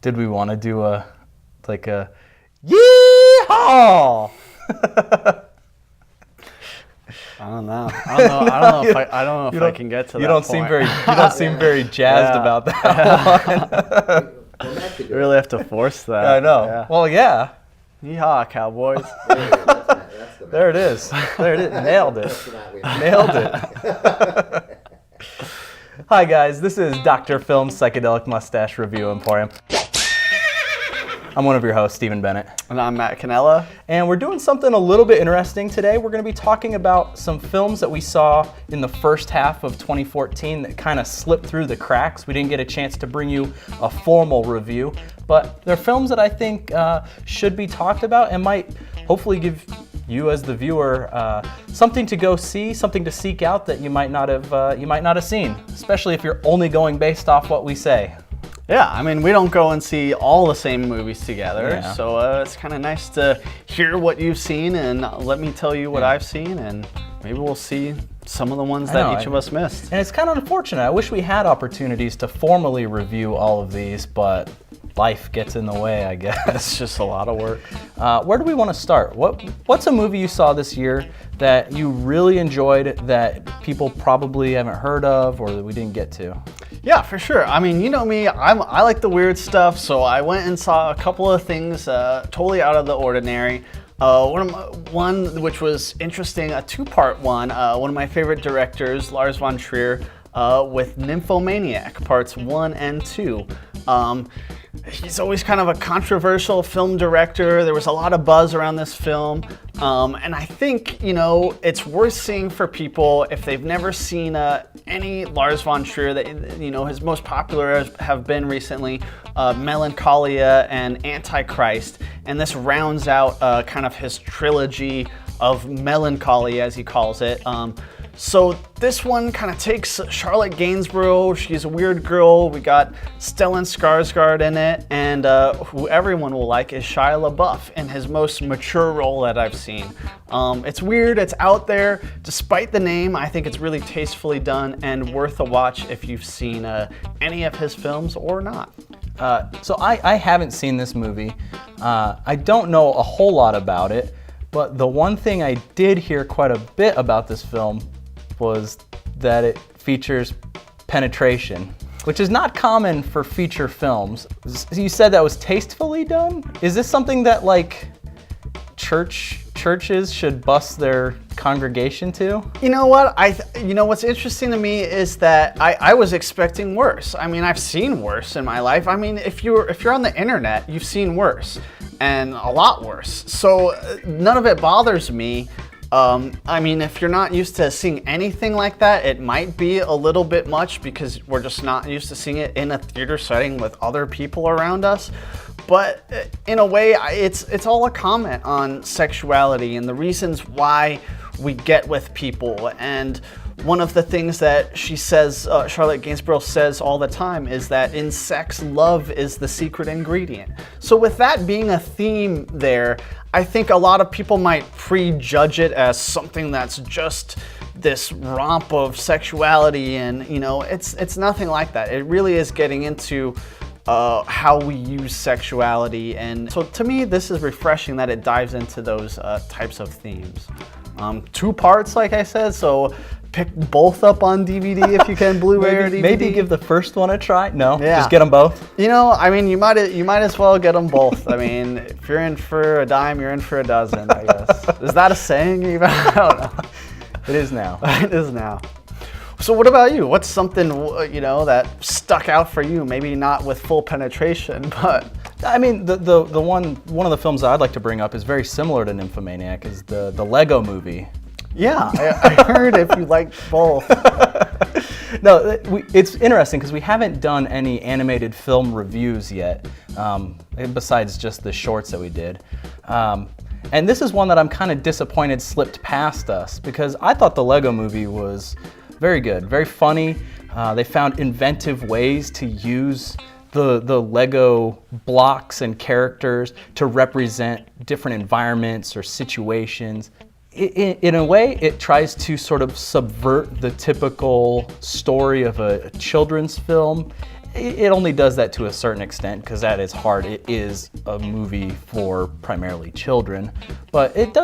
Did we want to do a yeehaw? I don't know. I don't know if I can get to that. You don't seem very jazzed about that one. You really have to force that. I know. Yeah. Well, yeah. Yeehaw, Cowboys. There it is. Nailed it. Nailed it. Hi guys, this is Dr. Film's Psychedelic Mustache Review Emporium. I'm one of your hosts, Stephen Bennett. And I'm Matt Canella. And we're doing something a little bit interesting today. We're going to be talking about some films that we saw in the first half of 2014 that kind of slipped through the cracks. We didn't get a chance to bring you a formal review, but they're films that I think should be talked about and might hopefully give you as the viewer something to go see, something to seek out that you might not have seen, especially if you're only going based off what we say. Yeah, I mean, we don't go and see all the same movies together, Yeah. so it's kind of nice to hear what you've seen and let me tell you what I've seen, and maybe we'll see some of the ones that each of us missed. And it's kind of unfortunate. I wish we had opportunities to formally review all of these, but life gets in the way, I guess. It's just a lot of work. Where do we want to start? What's a movie you saw this year that you really enjoyed that people probably haven't heard of or that we didn't get to? Yeah, for sure. I mean, you know me, I like the weird stuff, so I went and saw a couple of things totally out of the ordinary. One which was interesting, a two-part one. One of my favorite directors, Lars von Trier, with Nymphomaniac, parts 1 and 2. He's always kind of a controversial film director. There was a lot of buzz around this film. And I think, it's worth seeing for people if they've never seen any Lars von Trier. That, his most popular have been recently Melancholia and Antichrist. And this rounds out kind of his trilogy of melancholy, as he calls it. So this one kind of takes Charlotte Gainsborough. She's a weird girl. We got Stellan Skarsgård in it, and who everyone will like is Shia LaBeouf in his most mature role that I've seen. It's weird, it's out there. Despite the name, I think it's really tastefully done and worth a watch if you've seen any of his films or not. So I haven't seen this movie. I don't know a whole lot about it, but the one thing I did hear quite a bit about this film was that it features penetration, which is not common for feature films. You said that was tastefully done? Is this something that churches should bust their congregation to? You know what? What's interesting to me is that I was expecting worse. I mean, I've seen worse in my life. I mean, if you're on the internet, you've seen worse, and a lot worse. So none of it bothers me. I mean, if you're not used to seeing anything like that, it might be a little bit much because we're just not used to seeing it in a theater setting with other people around us. But in a way, it's all a comment on sexuality and the reasons why we get with people. And one of the things that she says, Charlotte Gainsborough says all the time, is that in sex, love is the secret ingredient. So with that being a theme there, I think a lot of people might prejudge it as something that's just this romp of sexuality, and it's nothing like that. It really is getting into how we use sexuality, and so to me, this is refreshing that it dives into those types of themes. 2 parts, like I said, so pick both up on DVD if you can, Blu-ray or DVD. Maybe give the first one a try. No, yeah. Just get them both. I mean, you might as well get them both. I mean, if you're in for a dime, you're in for a dozen, I guess. Is that a saying even? I don't know. It is now. It is now. So what about you? What's something, that stuck out for you? Maybe not with full penetration, but... I mean, the one of the films I'd like to bring up is very similar to Nymphomaniac, is the Lego movie. Yeah, I heard if you liked both. No, it's interesting because we haven't done any animated film reviews yet, besides just the shorts that we did. And this is one that I'm kind of disappointed slipped past us because I thought the Lego movie was very good, very funny. They found inventive ways to use the Lego blocks and characters to represent different environments or situations In a way, it tries to sort of subvert the typical story of a children's film. It only does that to a certain extent because that is hard. It is a movie for primarily children, but it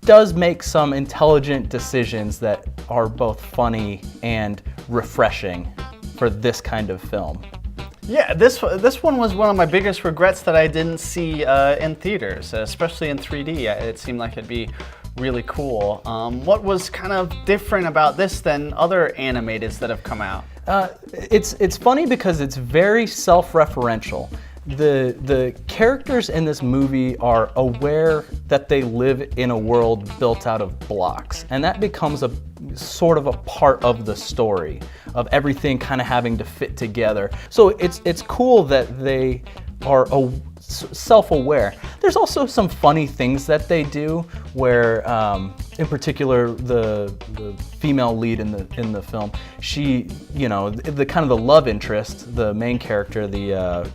does make some intelligent decisions that are both funny and refreshing for this kind of film. Yeah, this one was one of my biggest regrets that I didn't see in theaters, especially in 3D. It seemed like it'd be really cool. What was kind of different about this than other animateds that have come out? It's funny because it's very self-referential. The characters in this movie are aware that they live in a world built out of blocks, and that becomes a sort of a part of the story of everything kind of having to fit together. So it's cool that they are self-aware. There's also some funny things that they do where, in particular, the female lead in the film, she, you know, the kind of the love interest, the main character, the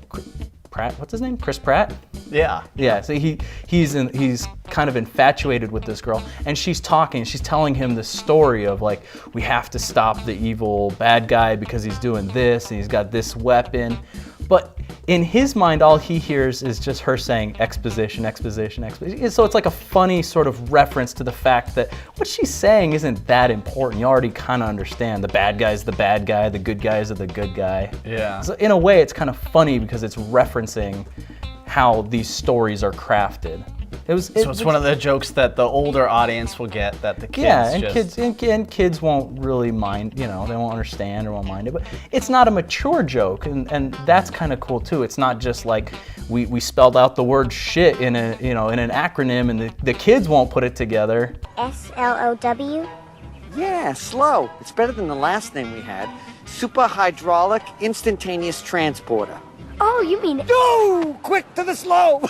Pratt, what's his name? Chris Pratt? Yeah. Yeah, so he's kind of infatuated with this girl, and she's telling him the story of like, we have to stop the evil bad guy because he's doing this and he's got this weapon. But in his mind, all he hears is just her saying exposition, exposition, exposition. So it's like a funny sort of reference to the fact that what she's saying isn't that important. You already kind of understand the bad guy's the bad guy, the good guys are the good guy. Yeah. So in a way, it's kind of funny because it's referencing how these stories are crafted. So it's one of the jokes that the older audience will get that the kids kids won't really mind, you know, they won't understand or won't mind it. But it's not a mature joke, and that's kind of cool too. It's not just like we spelled out the word shit in an acronym and the kids won't put it together. SLOW? Yeah, slow. It's better than the last name we had. Super Hydraulic Instantaneous Transporter. Oh, you mean... No! Quick to the slow!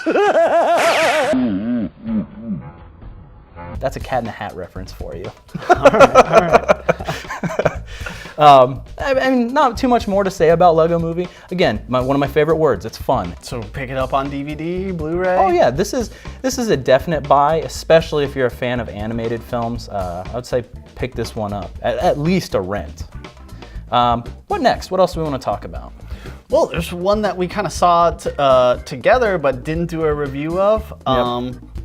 That's a Cat in the Hat reference for you. All right. I mean, not too much more to say about Lego Movie. Again, one of my favorite words. It's fun. So pick it up on DVD, Blu-ray? Oh yeah, this is a definite buy, especially if you're a fan of animated films. I would say pick this one up, at least a rent. What next? What else do we want to talk about? Well, there's one that we kind of saw together but didn't do a review of,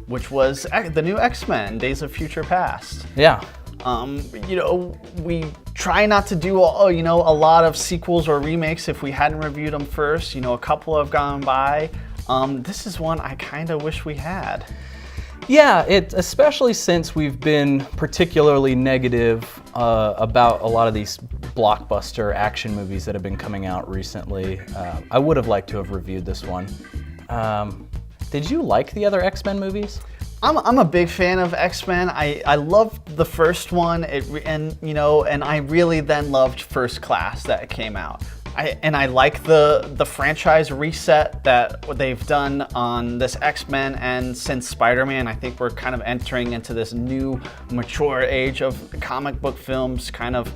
which was the new X-Men, Days of Future Past. Yeah. We try not to do a lot of sequels or remakes if we hadn't reviewed them first. A couple have gone by. This is one I kind of wish we had. Yeah, especially since we've been particularly negative about a lot of these blockbuster action movies that have been coming out recently. I would have liked to have reviewed this one. Did you like the other X-Men movies? I'm a big fan of X-Men. I loved the first one, and I really then loved First Class that came out. I like the franchise reset that they've done on this X-Men, and since Spider-Man, I think we're kind of entering into this new mature age of comic book films, kind of,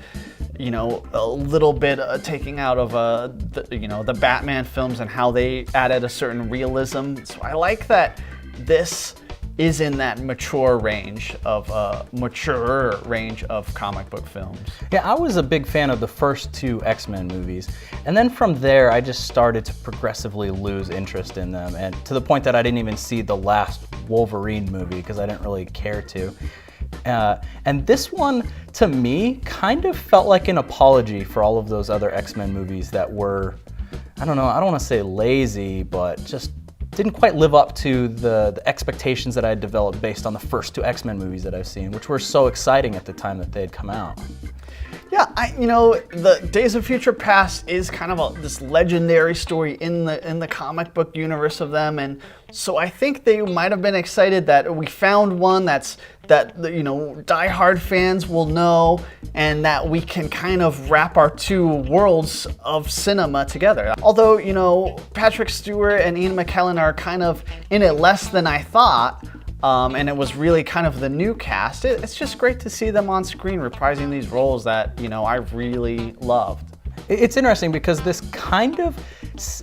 a little bit taking out of the Batman films and how they added a certain realism. So I like that this is in that maturer range of comic book films. Yeah, I was a big fan of the first two X-Men movies, and then from there I just started to progressively lose interest in them, and to the point that I didn't even see the last Wolverine movie because I didn't really care to. And this one, to me, kind of felt like an apology for all of those other X-Men movies that were, I don't want to say lazy, but just didn't quite live up to the expectations that I had developed based on the first two X-Men movies that I've seen, which were so exciting at the time that they had come out. Yeah, the Days of Future Past is kind of this legendary story in the comic book universe of them, and so I think they might have been excited that we found one that diehard fans will know, and that we can kind of wrap our two worlds of cinema together. Although, Patrick Stewart and Ian McKellen are kind of in it less than I thought, and it was really kind of the new cast. It's just great to see them on screen reprising these roles that, I really loved. It's interesting because this kind of,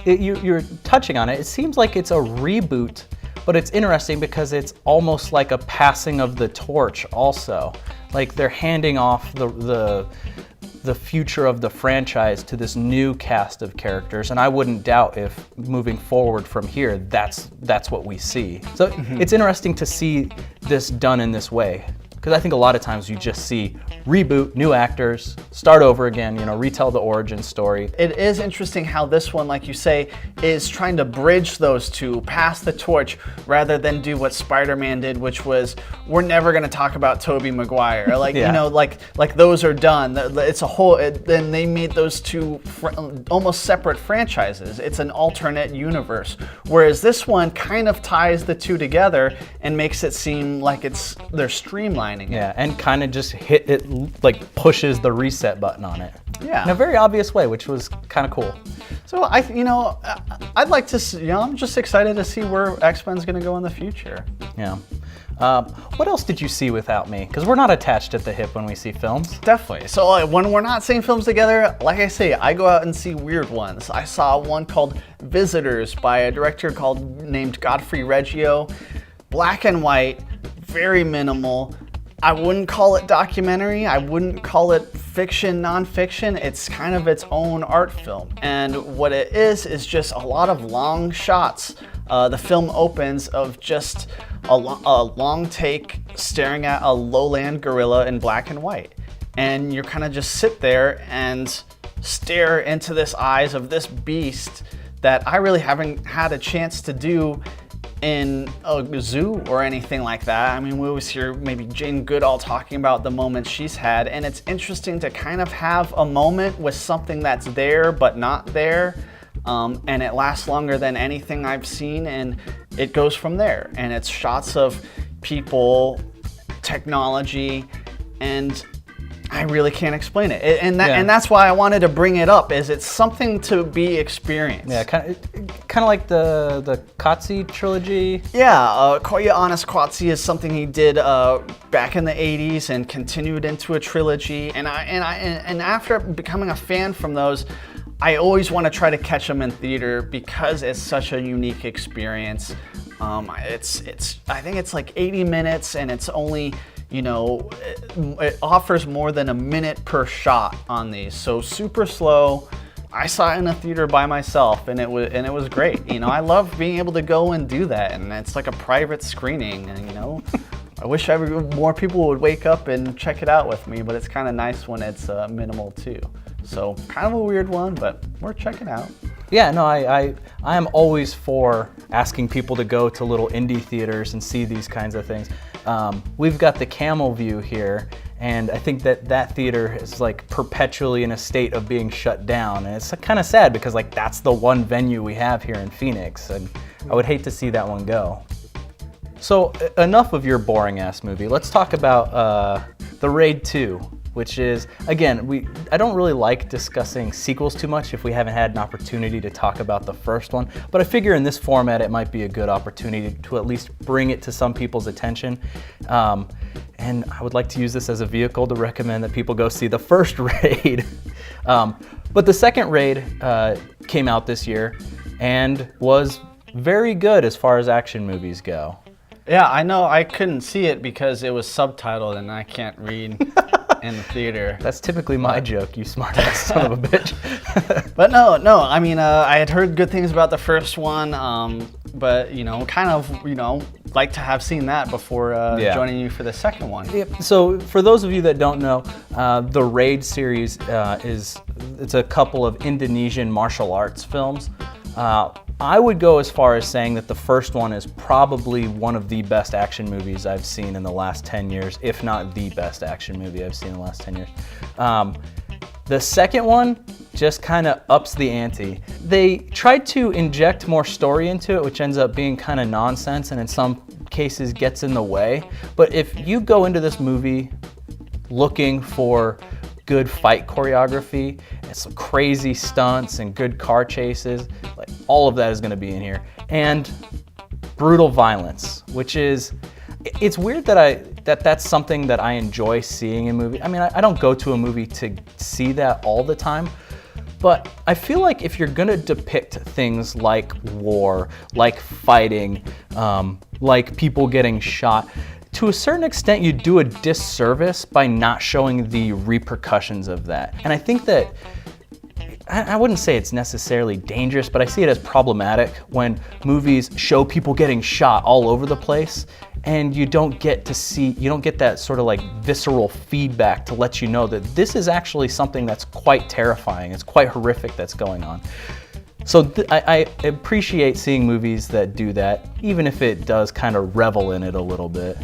you're touching on it, it seems like it's a reboot, But it's interesting because it's almost like a passing of the torch also. Like they're handing off the future of the franchise to this new cast of characters, and I wouldn't doubt if moving forward from here, that's what we see. So it's interesting to see this done in this way, because I think a lot of times you just see reboot, new actors, start over again, retell the origin story. It is interesting how this one, like you say, is trying to bridge those two, pass the torch, rather than do what Spider-Man did, which was, we're never going to talk about Tobey Maguire. Like, Yeah. like those are done. It's a whole, then they made those two almost separate franchises. It's an alternate universe. Whereas this one kind of ties the two together and makes it seem like they're streamlining it. Yeah, and kind of just hit it, like pushes the reset button on it. Yeah. In a very obvious way, which was kind of cool. So I'd like to see, I'm just excited to see where X-Men's going to go in the future. Yeah. What else did you see without me? Because we're not attached at the hip when we see films. Definitely. So when we're not seeing films together, like I say, I go out and see weird ones. I saw one called Visitors by a director named Godfrey Reggio. Black and white, very minimal. I wouldn't call it documentary. I wouldn't call it fiction, nonfiction. It's kind of its own art film. And what it is just a lot of long shots. The film opens of just a long take staring at a lowland gorilla in black and white. And you kind of just sit there and stare into this eyes of this beast that I really haven't had a chance to do in a zoo or anything like that. I mean, we always hear maybe Jane Goodall talking about the moments she's had, and it's interesting to kind of have a moment with something that's there but not there, and it lasts longer than anything I've seen, and it goes from there. And it's shots of people, technology, and I really can't explain it. And that's why I wanted to bring it up, is it's something to be experienced. Yeah, kind of like the Qatsi trilogy. Yeah, Koya Honest Qatsi is something he did back in the 80s and continued into a trilogy. And after becoming a fan from those, I always want to try to catch them in theater because it's such a unique experience. I think it's like 80 minutes, and it's only, it offers more than a minute per shot on these. So super slow. I saw it in a theater by myself, and it was great. I love being able to go and do that, and it's like a private screening. And I wish more people would wake up and check it out with me, but it's kind of nice when it's minimal too. So kind of a weird one, but we're checking out. Yeah, no, I am always for asking people to go to little indie theaters and see these kinds of things. We've got the Camel View here, and I think that theater is like perpetually in a state of being shut down, and it's kind of sad because like that's the one venue we have here in Phoenix, and I would hate to see that one go. So enough of your boring ass movie. Let's talk about The Raid 2. Which is, again, I don't really like discussing sequels too much if we haven't had an opportunity to talk about the first one, but I figure in this format it might be a good opportunity to at least bring it to some people's attention. And I would like to use this as a vehicle to recommend that people go see the first Raid. But the second Raid came out this year and was very good as far as action movies go. Yeah, I know. I couldn't see it because it was subtitled and I can't read in the theater. That's typically my joke, you smart-ass son of a bitch. But no. I mean, I had heard good things about the first one, but kind of, like to have seen that before joining you for the second one. Yep. So for those of you that don't know, the Raid series it's a couple of Indonesian martial arts films. I would go as far as saying that the first one is probably one of the best action movies I've seen in the last 10 years, if not the best action movie I've seen in the last 10 years. The second one just kind of ups the ante. They tried to inject more story into it, which ends up being kind of nonsense and in some cases gets in the way. But if you go into this movie looking for good fight choreography and some crazy stunts and good car chases, like all of that is going to be in here, and brutal violence, which is, it's weird that that's something that I enjoy seeing in movies. I mean, I don't go to a movie to see that all the time, But I feel like if you're gonna depict things like war, like fighting, like people getting shot, to a certain extent you do a disservice by not showing the repercussions of that. And I think that, I wouldn't say it's necessarily dangerous, but I see it as problematic when movies show people getting shot all over the place and you don't get that sort of like visceral feedback to let you know that this is actually something that's quite terrifying, it's quite horrific that's going on. So I appreciate seeing movies that do that, even if it does kind of revel in it a little bit.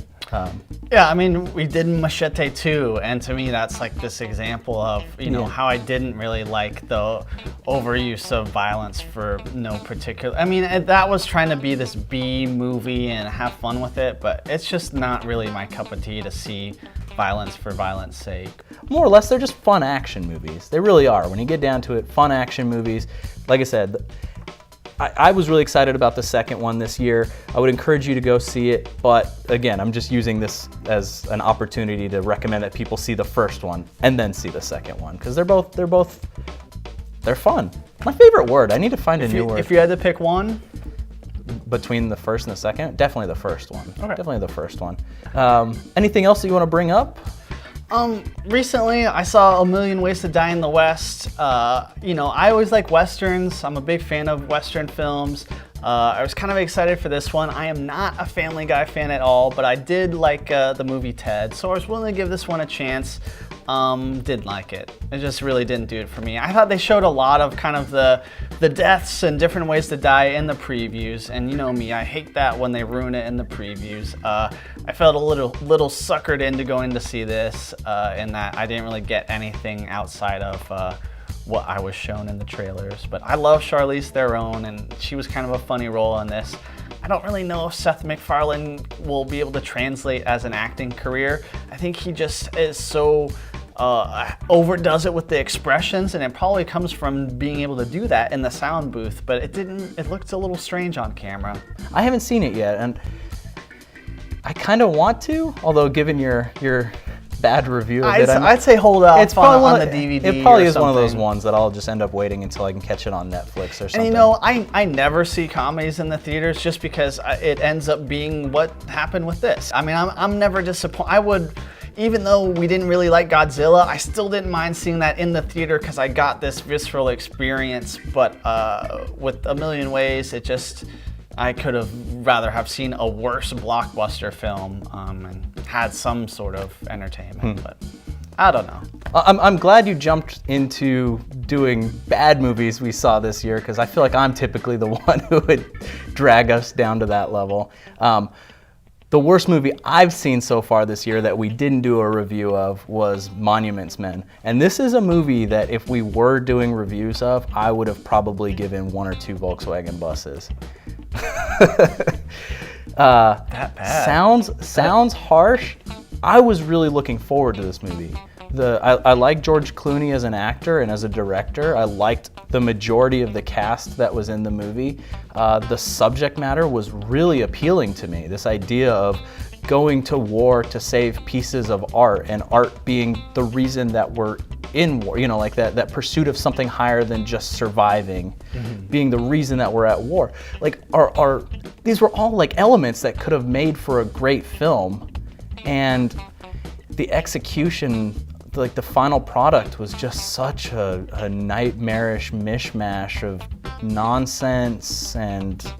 Yeah, I mean, we did Machete 2, and to me that's like this example of, you know, how I didn't really like the overuse of violence for no particular, I mean, that was trying to be this B movie and have fun with it, but it's just not really my cup of tea to see violence for violence sake. More or less, they're just fun action movies. They really are. When you get down to it, fun action movies. Like I said, I was really excited about the second one this year. I would encourage you to go see it, but again, I'm just using this as an opportunity to recommend that people see the first one and then see the second one, because they're fun. My favorite word. I need to find a new word. If you had to pick one? Between the first and the second? Definitely the first one. Okay. Definitely the first one. Anything else that you want to bring up? Recently I saw A Million Ways to Die in the West. You know, I always like Westerns. I'm a big fan of Western films. I was kind of excited for this one. I am not a Family Guy fan at all, but I did like the movie Ted, so I was willing to give this one a chance. Didn't like it. It just really didn't do it for me. I thought they showed a lot of kind of the deaths and different ways to die in the previews, and you know me, I hate that when they ruin it in the previews. I felt a little suckered into going to see this, in that I didn't really get anything outside of what I was shown in the trailers. But I love Charlize Theron, and she was kind of a funny role in this. I don't really know if Seth MacFarlane will be able to translate as an acting career. I think he just is so overdoes it with the expressions, and it probably comes from being able to do that in the sound booth, but it looked a little strange on camera. I haven't seen it yet, and I kind of want to, although given your bad review of it, I'd say hold off it's probably on the DVD. It probably or is one of those something. ones that I'll just end up waiting until I can catch it on Netflix or something. And you know, I never see comedies in the theaters just because it ends up being what happened with this. I mean, I'm never disappointed. Even though we didn't really like Godzilla, I still didn't mind seeing that in the theater because I got this visceral experience. But with A Million Ways, I could have rather have seen a worse blockbuster film and had some sort of entertainment, but I don't know. I'm glad you jumped into doing bad movies we saw this year, because I feel like I'm typically the one who would drag us down to that level. The worst movie I've seen so far this year that we didn't do a review of was Monuments Men. And this is a movie that if we were doing reviews of, I would have probably given 1 or 2 Volkswagen buses. That bad. Sounds harsh. I was really looking forward to this movie. I like George Clooney as an actor and as a director. I liked the majority of the cast that was in the movie. The subject matter was really appealing to me. This idea of going to war to save pieces of art, and art being the reason that we're in war, you know, like that pursuit of something higher than just surviving, being the reason that we're at war. Like these were all like elements that could have made for a great film, and the execution, like the final product, was just such a nightmarish mishmash of nonsense, and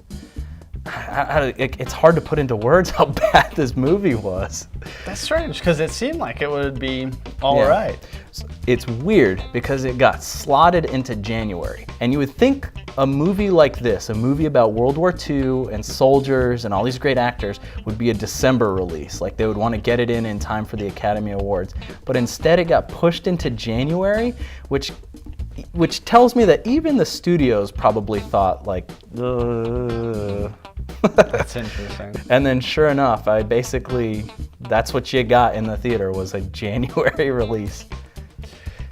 it's hard to put into words how bad this movie was. That's strange, because it seemed like it would be all right. So it's weird because it got slotted into January, and you would think a movie like this, a movie about World War II and soldiers and all these great actors, would be a December release. Like they would want to get it in time for the Academy Awards. But instead it got pushed into January, which tells me that even the studios probably thought like, That's interesting. And then sure enough, that's what you got in the theater, was a January release.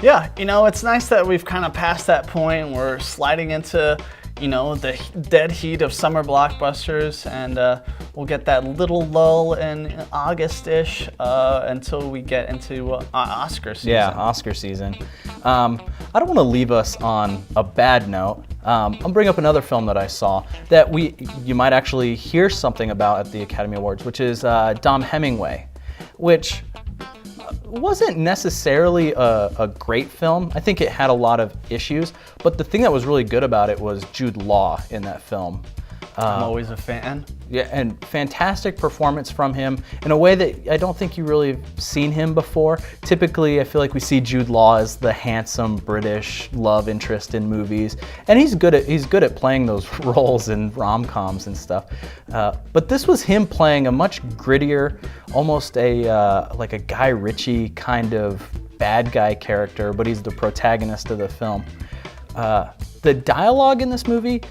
Yeah, you know, it's nice that we've kind of passed that point. We're sliding into, the dead heat of summer blockbusters, and we'll get that little lull in August-ish until we get into Oscar season. Yeah, Oscar season. I don't want to leave us on a bad note. I'll bring up another film that I saw that you might actually hear something about at the Academy Awards, which is Dom Hemingway, which wasn't necessarily a great film. I think it had a lot of issues, but the thing that was really good about it was Jude Law in that film. I'm always a fan. Yeah, and fantastic performance from him in a way that I don't think you really have seen him before. Typically, I feel like we see Jude Law as the handsome British love interest in movies, and he's good at playing those roles in rom-coms and stuff. But this was him playing a much grittier, almost like a Guy Ritchie kind of bad guy character, but he's the protagonist of the film. The dialogue in this movie,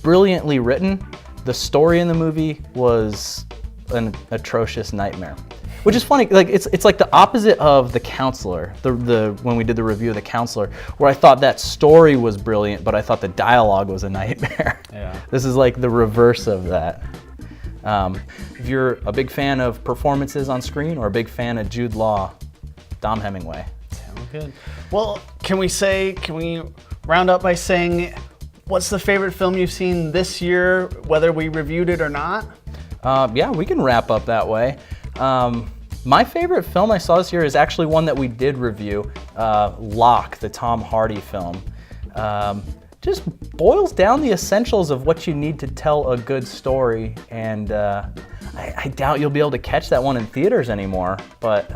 brilliantly written. The story in the movie was an atrocious nightmare, which is funny. Like it's like the opposite of The Counselor. When we did the review of The Counselor, where I thought that story was brilliant, but I thought the dialogue was a nightmare. Yeah. This is like the reverse of that. If you're a big fan of performances on screen or a big fan of Jude Law, Dom Hemingway. Sounds good. Well, can we round up by saying, what's the favorite film you've seen this year, whether we reviewed it or not? Yeah, we can wrap up that way. My favorite film I saw this year is actually one that we did review, Locke, the Tom Hardy film. Just boils down the essentials of what you need to tell a good story, and I doubt you'll be able to catch that one in theaters anymore, but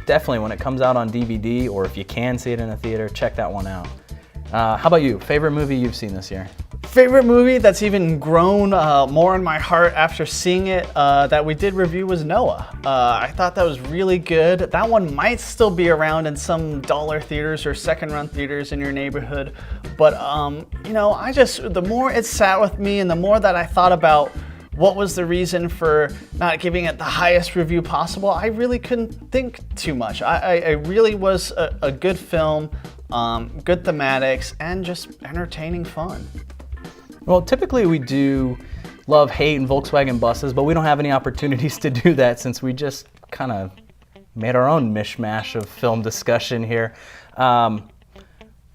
definitely when it comes out on DVD, or if you can see it in a theater, check that one out. How about you? Favorite movie you've seen this year? Favorite movie that's even grown more in my heart after seeing it that we did review was Noah. I thought that was really good. That one might still be around in some dollar theaters or second-run theaters in your neighborhood. But, the more it sat with me and the more that I thought about what was the reason for not giving it the highest review possible, I really couldn't think too much. I really was a good film, good thematics, and just entertaining fun. Well, typically we do love, hate, and Volkswagen buses, but we don't have any opportunities to do that since we just kind of made our own mishmash of film discussion here.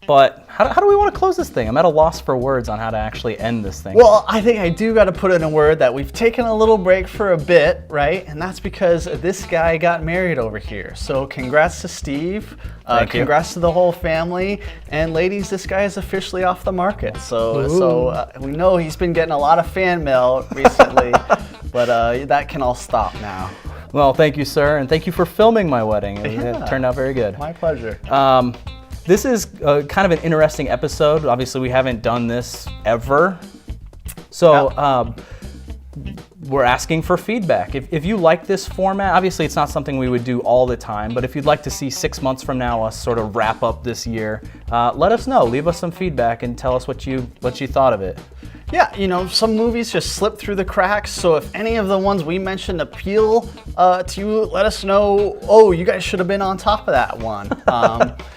But how do we want to close this thing? I'm at a loss for words on how to actually end this thing. Well, I think I do got to put in a word that we've taken a little break for a bit, right? And that's because this guy got married over here. So congrats to Steve. Congrats to the whole family. And ladies, this guy is officially off the market. So we know he's been getting a lot of fan mail recently, but that can all stop now. Well, thank you, sir, and thank you for filming my wedding. Yeah. It turned out very good. My pleasure. This is kind of an interesting episode. Obviously, we haven't done this ever. So we're asking for feedback. If you like this format, obviously it's not something we would do all the time, but if you'd like to see 6 months from now us sort of wrap up this year, let us know. Leave us some feedback and tell us what you thought of it. Yeah, some movies just slip through the cracks, so if any of the ones we mentioned appeal to you, let us know, you guys should have been on top of that one.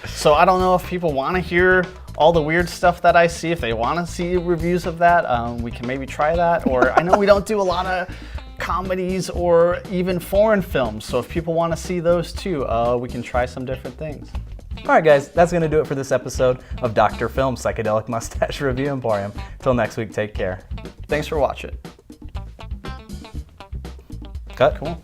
So I don't know if people want to hear all the weird stuff that I see. If they want to see reviews of that, we can maybe try that. Or I know we don't do a lot of comedies or even foreign films, so if people want to see those too, we can try some different things. All right, guys, that's going to do it for this episode of Dr. Film Psychedelic Mustache Review Emporium. Till next week, take care. Thanks for watching. Cut. Cool.